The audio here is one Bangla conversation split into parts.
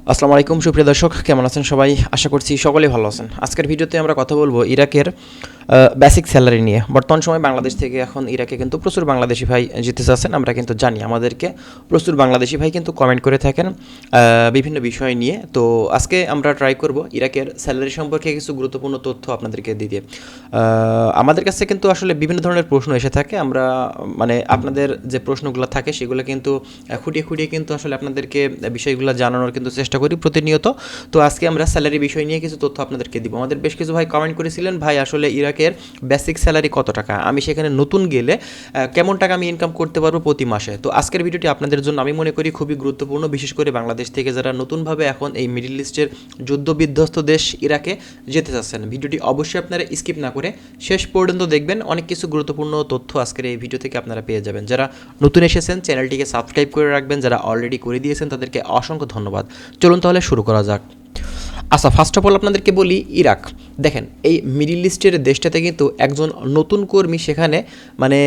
আসসালামু আলাইকুম সুপ্রিয় দর্শক, কেমন আছেন সবাই? আশা করছি সকলেই ভালো আছেন। আজকের ভিডিওতে আমরা কথা বলবো ইরাকের বেসিক স্যালারি নিয়ে। বর্তমান সময়ে বাংলাদেশ থেকে এখন ইরাকে কিন্তু প্রচুর বাংলাদেশি ভাই যেতে চাচ্ছেন, আমরা কিন্তু জানি। আমাদেরকে প্রচুর বাংলাদেশি ভাই কিন্তু কমেন্ট করে থাকেন বিভিন্ন বিষয় নিয়ে। তো আজকে আমরা ট্রাই করব ইরাকের স্যালারি সম্পর্কে কিছু গুরুত্বপূর্ণ তথ্য আপনাদেরকে দিতে। আমাদের কাছে কিন্তু আসলে বিভিন্ন ধরনের প্রশ্ন এসে থাকে। আমরা মানে আপনাদের যে প্রশ্নগুলো থাকে সেগুলো কিন্তু খুঁটিয়ে খুঁটিয়ে কিন্তু আসলে আপনাদেরকে বিষয়গুলো জানানোর কিন্তু চেষ্টা করি প্রতিনিয়ত। তো আজকে আমরা স্যালারি বিষয় নিয়ে কিছু তথ্য আপনাদেরকে দিব। আমাদের বেশ কিছু ভাই কমেন্ট করেছিলেন, ভাই আসলে ইরাকের বেসিক স্যালারি কত টাকা, আমি সেখানে নতুন গেলে কেমন টাকা আমি ইনকাম করতে পারবো প্রতি মাসে। তো আজকের ভিডিওটি আপনাদের জন্য আমি মনে করি খুবই গুরুত্বপূর্ণ, বিশেষ করে বাংলাদেশ থেকে যারা নতুনভাবে এখন এই মিডল ইস্টের যুদ্ধ বিধ্বস্ত দেশ ইরাকে যেতে চাচ্ছেন। ভিডিওটি অবশ্যই আপনারা স্কিপ না করে শেষ পর্যন্ত দেখবেন। অনেক কিছু গুরুত্বপূর্ণ তথ্য আজকের এই ভিডিও থেকে আপনারা পেয়ে যাবেন। যারা নতুন এসেছেন চ্যানেলটিকে সাবস্ক্রাইব করে রাখবেন, যারা অলরেডি করে দিয়েছেন তাদেরকে অসংখ্য ধন্যবাদ। চলুন তাহলে শুরু করা যাক। আচ্ছা, ফার্স্ট অফ অল আপনাদেরকে বলি, ইরাক দেখেন এই মিডল ইস্টের দেশটাতে কিন্তু একজন নতুন কর্মী সেখানে মানে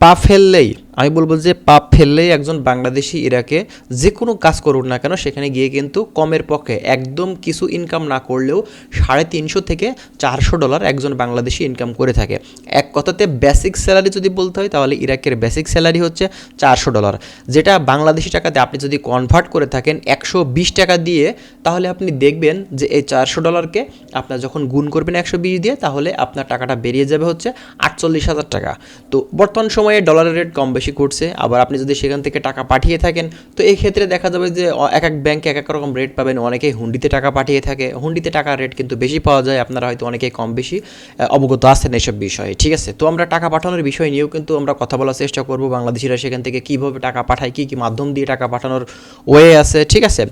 পা ফেললেই, আমি বলবো যে পা ফেললেই একজন বাংলাদেশি ইরাকে যে কোনো কাজ করুন না কেন সেখানে গিয়ে কিন্তু কমের পক্ষে একদম কিছু ইনকাম না করলেও $350 থেকে $400 একজন বাংলাদেশি ইনকাম করে থাকে। এক কথাতে বেসিক স্যালারি যদি বলতে হয় তাহলে ইরাকের বেসিক স্যালারি হচ্ছে $400, যেটা বাংলাদেশি টাকাতে আপনি যদি কনভার্ট করে থাকেন 120 টাকা দিয়ে, তাহলে আপনি দেখবেন যে এই $400কে আপনার যখন গুণ করবেন 120 দিয়ে, তাহলে আপনার টাকাটা বেরিয়ে যাবে হচ্ছে 48,000 টাকা। তো বর্তমান সময়ে ডলারের রেট কম বেশি করছে, আবার আপনি যদি সেখান থেকে টাকা পাঠিয়ে থাকেন তো এই ক্ষেত্রে দেখা যাবে যে এক এক ব্যাংকে এক এক রকম রেট পাবেন। অনেকেই হুন্ডিতে টাকা পাঠিয়ে থাকে, হুন্ডিতে টাকার রেট কিন্তু বেশি পাওয়া যায়। আপনারা হয়তো অনেকেই কম বেশি অবগত আছেন এইসব বিষয়ে, ঠিক আছে? তো আমরা টাকা পাঠানোর বিষয় নিয়েও কিন্তু আমরা কথা বলার চেষ্টা করব। বাংলাদেশিরা সেখান থেকে কীভাবে টাকা পাঠায়, কী কী মাধ্যম দিয়ে টাকা পাঠানোর ওয়ে আছে, ঠিক আছে?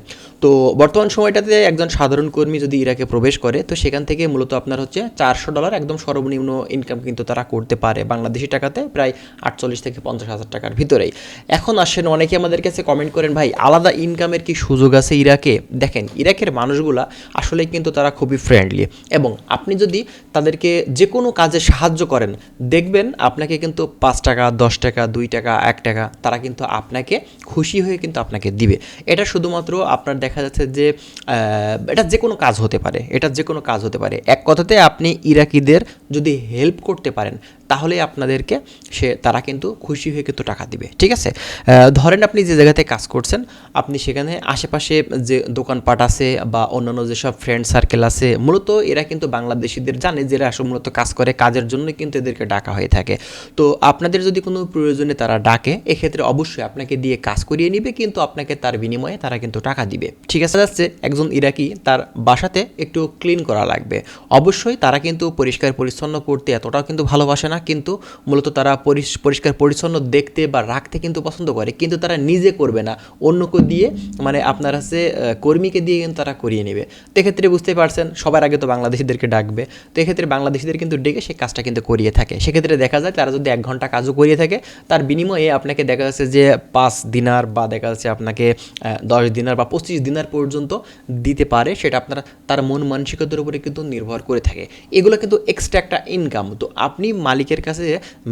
তো বর্তমান সময়টাতে একজন সাধারণ কর্মী যদি ইরাকে প্রবেশ করে তো সেখান থেকে মূলত আপনার হচ্ছে $400 একদম সর্বনিম্ন ইনকাম কিন্তু তারা করতে পারে বাংলাদেশি টাকাতে, প্রায় 48 থেকে 50,000 টাকার ভিতরেই। এখন আসেন, অনেকে আমাদের কাছে কমেন্ট করেন, ভাই আলাদা ইনকামের কি সুযোগ আছে ইরাকে? দেখেন ইরাকের মানুষগুলা আসলে কিন্তু তারা খুবই ফ্রেন্ডলি, এবং আপনি যদি তাদেরকে যে কোনো কাজে সাহায্য করেন দেখবেন আপনাকে কিন্তু 5 টাকা, 10 টাকা, 2 টাকা, 1 টাকা তারা কিন্তু আপনাকে খুশি হয়ে কিন্তু আপনাকে দিবে। এটা শুধুমাত্র আপনার দেখা যাচ্ছে যে এটা যে কোনো কাজ হতে পারে, এটা যে কোনো কাজ হতে পারে। এক কথাতে আপনি ইরাকিদের যদি হেল্প করতে পারেন তাহলে আপনাদেরকে তারা কিন্তু খুশি হয়ে কিন্তু টাকা দিবে, ঠিক আছে? ধরেন আপনি যে জায়গাতে কাজ করছেন, আপনি সেখানে আশেপাশে যে দোকানপাট আছে বা অন্যান্য যেসব ফ্রেন্ড সার্কেল আছে, মূলত এরা কিন্তু বাংলাদেশিদের জানে যে এরা আসলে মূলত কাজ করে, কাজের জন্যই কিন্তু এদেরকে ডাকা হয়ে থাকে। তো আপনাদের যদি কোনো প্রয়োজনে তারা ডাকে, এক্ষেত্রে অবশ্যই আপনাকে দিয়ে কাজ করিয়ে নিবে, কিন্তু আপনাকে তার বিনিময়ে তারা কিন্তু টাকা দিবে, ঠিক আছে? যাচ্ছে একজন ইরাকি তার বাসাতে একটু ক্লিন করা লাগবে, অবশ্যই তারা কিন্তু পরিষ্কার পরিচ্ছন্ন করতে এতটাও কিন্তু ভালোবাসে না, কিন্তু মূলত তারা পরিষ্কার পরিচ্ছন্ন দেখতে বা রাখতে কিন্তু পছন্দ করে, কিন্তু তারা নিজে করবে না, অন্যকে দিয়ে মানে আপনার হচ্ছে কর্মীকে দিয়ে কিন্তু তারা করিয়ে নেবে। তো এক্ষেত্রে বুঝতে পারছেন সবার আগে তো বাংলাদেশিদেরকে ডাকবে, তো এক্ষেত্রে বাংলাদেশিদের কিন্তু ডেকে সেই কাজটা কিন্তু করিয়ে থাকে। সেক্ষেত্রে দেখা যায় তারা যদি 1 ঘন্টা কাজও করিয়ে থাকে, তার বিনিময়ে আপনাকে দেখা যাচ্ছে যে 5 দিনার বা দেখা যাচ্ছে আপনাকে 10 দিনার বা 25 দিনার পর্যন্ত দিতে পারে। সেটা আপনার তার মন মানসিকতার উপরে কিন্তু নির্ভর করে থাকে। এগুলো কিন্তু এক্সট্রা একটা ইনকাম। তো আপনি মালিকের কাছে,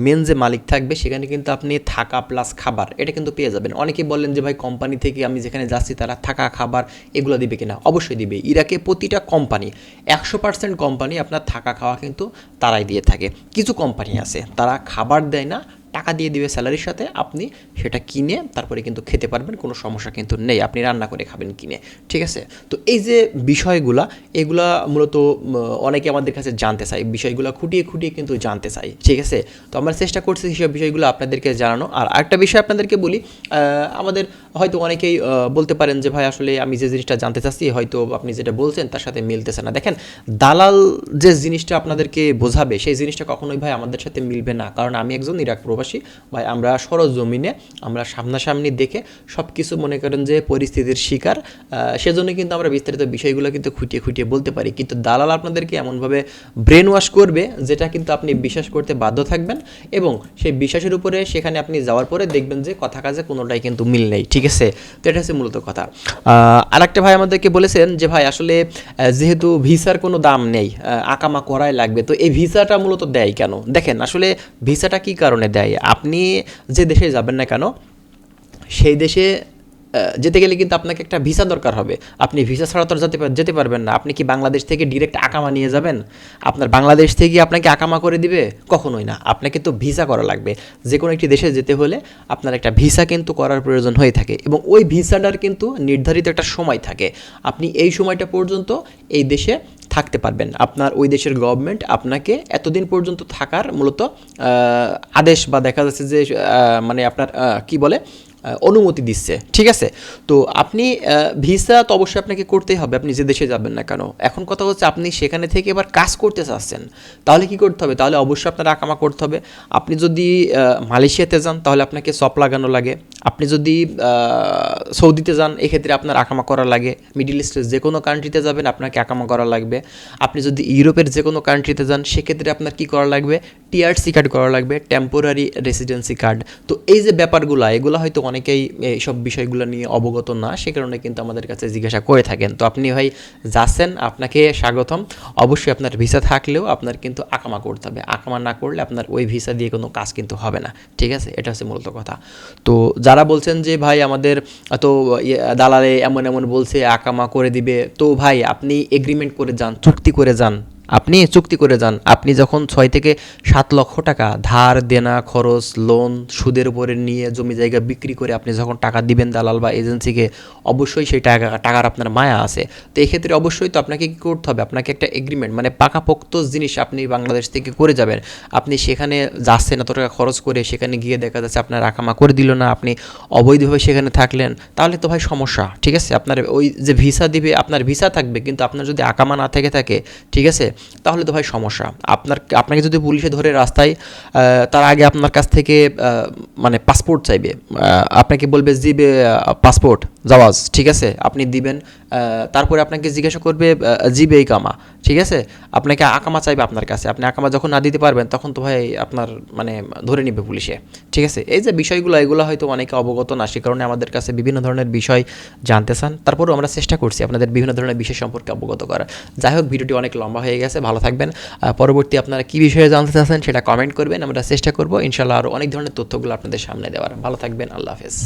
মেন যে মালিক থাকবে সেখানে কিন্তু আপনি থাকা প্লাস খাবার এটা কিন্তু পেয়ে যাবেন। অনেকেই বললেন যে ভাই কোম্পানি থেকে আমি যেখানে যাচ্ছি তারা থাকা খাবার এগুলো দিবে কিনা? অবশ্যই দিবে। ইরাকে প্রতিটা কোম্পানি 100% কোম্পানি আপনার থাকা খাওয়া কিন্তু তারাই দিয়ে থাকে। কিছু কোম্পানি আছে তারা খাবার দেয় না, টাকা দিয়ে দিবে স্যালারির সাথে, আপনি সেটা কিনে তারপরে কিন্তু খেতে পারবেন, কোনো সমস্যা কিন্তু নেই, আপনি রান্না করে খাবেন কিনে, ঠিক আছে? তো এই যে বিষয়গুলা, এগুলা মূলত অনেকে আমাদের কাছে জানতে চাই, বিষয়গুলো খুঁটিয়ে খুঁটিয়ে কিন্তু জানতে চাই, ঠিক আছে? তো আমরা চেষ্টা করছি সেসব বিষয়গুলো আপনাদেরকে জানানো। আর আরেকটা বিষয় আপনাদেরকে বলি, আমাদের হয়তো অনেকেই বলতে পারেন যে ভাই আসলে আমি যে জিনিসটা জানতে চাচ্ছি হয়তো আপনি যেটা বলছেন তার সাথে মিলতেছে না। দেখেন দালাল যে জিনিসটা আপনাদেরকে বোঝাবে সেই জিনিসটা কখনোই ভাই আমাদের সাথে মিলবে না, কারণ আমি একজন ইরাক প্রবাসী ভাই, আমরা সরজমিনে আমরা সামনাসামনি দেখে সব কিছু মনে করেন যে পরিস্থিতির শিকার, সেজন্য কিন্তু আমরা বিস্তারিত বিষয়গুলো কিন্তু খুঁটিয়ে খুঁটিয়ে বলতে পারি। কিন্তু দালাল আপনাদেরকে এমনভাবে ব্রেন ওয়াশ করবে যেটা কিন্তু আপনি বিশ্বাস করতে বাধ্য থাকবেন, এবং সেই বিশ্বাসের উপরে সেখানে আপনি যাওয়ার পরে দেখবেন যে কথা কাজে কোনোটাই কিন্তু মিল নেই, ঠিক আছে? তো এটা হচ্ছে মূলত কথা। আরেকটা ভাই আমাদেরকে বলেছেন যে ভাই আসলে যেহেতু ভিসার কোনো দাম নেই, আকামা করাই লাগবে, তো এই ভিসাটা মূলত দেয় কেন? দেখেন আসলে ভিসাটা কী কারণে দেয়, আপনি যে দেশে যাবেন না কেন সেই দেশে যেতে গেলে কিন্তু আপনাকে একটা ভিসা দরকার হবে। আপনি ভিসা ছাড়া তো আর যেতে পারবেন না। আপনি কি বাংলাদেশ থেকে ডিরেক্ট আকামা নিয়ে যাবেন? আপনার বাংলাদেশ থেকে আপনাকে আকামা করে দিবে? কখনোই না। আপনাকে তো ভিসা করা লাগবে। যে কোনো একটি দেশে যেতে হলে আপনার একটা ভিসা কিন্তু করার প্রয়োজন হয়ে থাকে, এবং ওই ভিসাটার কিন্তু নির্ধারিত একটা সময় থাকে। আপনি এই সময়টা পর্যন্ত এই দেশে থাকতে পারবেন। আপনার ওই দেশের গভর্নমেন্ট আপনাকে এতদিন পর্যন্ত থাকার মূলত আদেশ বা দেখা যাচ্ছে যে মানে আপনার কি বলে অনুমতি দিচ্ছে, ঠিক আছে? তো আপনি ভিসা তো অবশ্যই আপনাকে করতেই হবে, আপনি যে দেশে যাবেন না কেন। এখন কথা হচ্ছে আপনি সেখানে থেকে এবার কাজ করতে চাচ্ছেন, তাহলে কি করতে হবে? তাহলে অবশ্যই আপনার আকামা করতে হবে। আপনি যদি মালয়েশিয়াতে যান তাহলে আপনাকে সপ লাগানো লাগে। আপনি যদি সৌদিতে যান এক্ষেত্রে আপনার আকামা করা লাগে। মিডল ইস্টের যে কোনো কান্ট্রিতে যাবেন আপনাকে আকামা করা লাগবে। আপনি যদি ইউরোপের যে কোনো কান্ট্রিতে যান সেক্ষেত্রে আপনার কী করা লাগবে? টিআরসি কার্ড করা লাগবে, টেম্পোরারি রেসিডেন্সি কার্ড। তো এই যে ব্যাপারগুলো, এগুলো হয়তো অনেকেই এইসব বিষয়গুলো নিয়ে অবগত না, সে কারণে কিন্তু আমাদের কাছে জিজ্ঞাসা করে থাকেন। তো আপনি ভাই যাচ্ছেন, আপনাকে স্বাগতম। অবশ্যই আপনার ভিসা থাকলেও আপনার কিন্তু আকামা করতে হবে। আকামা না করলে আপনার ওই ভিসা দিয়ে কোনো কাজ কিন্তু হবে না, ঠিক আছে? এটা হচ্ছে মূলত কথা। তো যারা বলছেন যে ভাই আমাদের তো দালালে এমন এমন বলছে আকামা করে দিবে, তো ভাই আপনি এগ্রিমেন্ট করে যান, চুক্তি করে যান। আপনি চুক্তি করে যান। আপনি যখন 6 থেকে 7 লক্ষ টাকা ধার দেনা খরচ লোন সুদের উপরে নিয়ে জমি জায়গা বিক্রি করে আপনি যখন টাকা দিবেন দালাল বা এজেন্সিকে, অবশ্যই সেই টাকার আপনার মায়া আছে। তো এক্ষেত্রে অবশ্যই তো আপনাকে কী করতে হবে? আপনাকে একটা এগ্রিমেন্ট মানে পাকাপোক্ত জিনিস আপনি বাংলাদেশ থেকে করে যাবেন। আপনি সেখানে যাচ্ছেন এত টাকা খরচ করে, সেখানে গিয়ে দেখা যাচ্ছে আপনার আকামা করে দিল না, আপনি অবৈধভাবে সেখানে থাকলেন, তাহলে তো ভাই সমস্যা, ঠিক আছে? আপনার ওই যে ভিসা দিবে, আপনার ভিসা থাকবে কিন্তু আপনার যদি আকামা না থেকে থাকে, ঠিক আছে, তাহলে তো ভাই সমস্যা। আপনাকে যদি পুলিশে ধরে রাস্তায় তার আগে আপনার কাছ থেকে মানে পাসপোর্ট চাইবে, আপনাকে বলবে জিবে পাসপোর্ট জাওয়াজ, ঠিক আছে, আপনি দিবেন। তারপরে আপনাকে জিজ্ঞাসা করবে জিবে ইকামা, ঠিক আছে, আপনাকে আকামা চাইবে আপনার কাছে। আপনি আকামা যখন না দিতে পারবেন তখন তো ভাই আপনার মানে ধরে নেবে পুলিশে, ঠিক আছে? এই যে বিষয়গুলো, এগুলো হয়তো অনেকে অবগত না, সে কারণে আমাদের কাছে বিভিন্ন ধরনের বিষয় জানতে চান। তারপরেও আমরা চেষ্টা করছি আপনাদের বিভিন্ন ধরনের বিষয় সম্পর্কে অবগত করার। যাই হোক, ভিডিওটি অনেক লম্বা হয়ে গেছে, ভালো থাকবেন। পরবর্তী আপনারা কী বিষয়ে জানতে চাচ্ছেন সেটা কমেন্ট করবেন, আমরা চেষ্টা করবো ইনশাল্লাহ আরও অনেক ধরনের তথ্যগুলো আপনাদের সামনে দেওয়ার। ভালো থাকবেন, আল্লাহ হাফেজ।